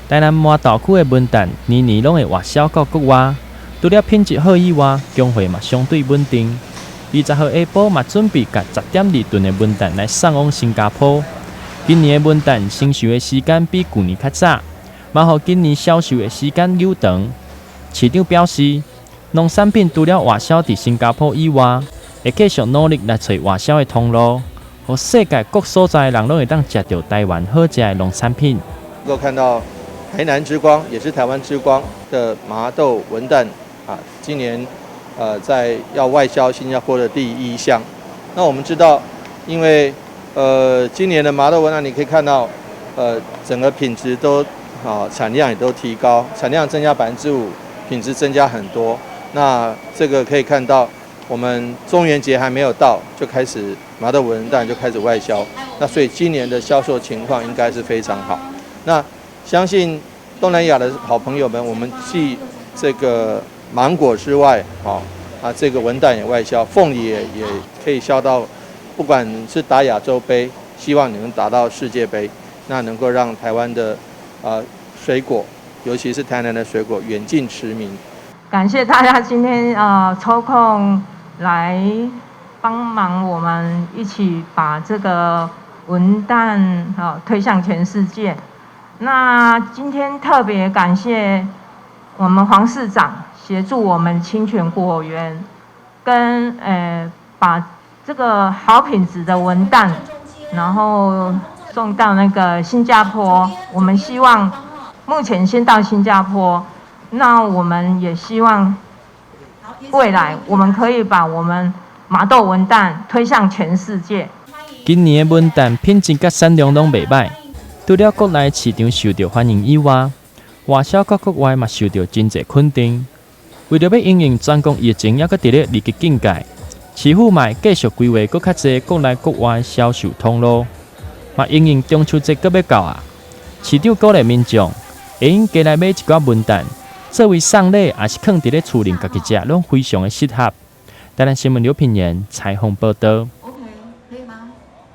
台南麻豆区的文旦年年拢会活销到国外，除了品质好以外，供货嘛相对稳定。20号下晡嘛准备甲10.2吨的文旦来送往新加坡。今年的文旦成熟的时间比旧年较早，嘛互今年销售的时间扭长。市长表示，农产品除了外销伫新加坡以外，会继续努力来找外销的通路，互世界各所在的人拢会当食到台湾好食的农产品。能够看到台南之光，也是台湾之光的麻豆文旦啊，今年在要外销新加坡的第1项。那我们知道，因为今年的麻豆文旦，你可以看到整个品质都产量也都提高，产量增加5%，品质增加很多。那这个可以看到，我们中元节还没有到，就开始麻豆文旦就开始外销。那所以今年的销售情况应该是非常好。那相信东南亚的好朋友们，我们继这个芒果之外，这个文旦也外销，凤梨也可以销到，不管是打亚洲杯，希望能打到世界杯，那能够让台湾的水果，尤其是台南的水果远近驰名。感谢大家今天抽空来帮忙我们一起把这个文旦推向全世界。那今天特别感谢我们黄市长协助我们清泉果园，跟把这个好品质的文旦，然后送到那个新加坡。我们希望目前先到新加坡，那我们也希望未来我们可以把我们麻豆文旦推向全世界。今年的文旦品质甲产量拢袂歹。除了国内市场受到欢迎以外，外销到国外嘛受到真侪肯定。为了要应应全国疫情，还阁伫咧二级警戒，市府嘛继续规划阁较侪国内国外销售通路。嘛应应中秋节阁要到啊，市长鼓励民众会用加来买一寡文旦，作为送礼，也是放伫咧厝内家己食，拢非常的适合。台南新闻刘品言采访报道。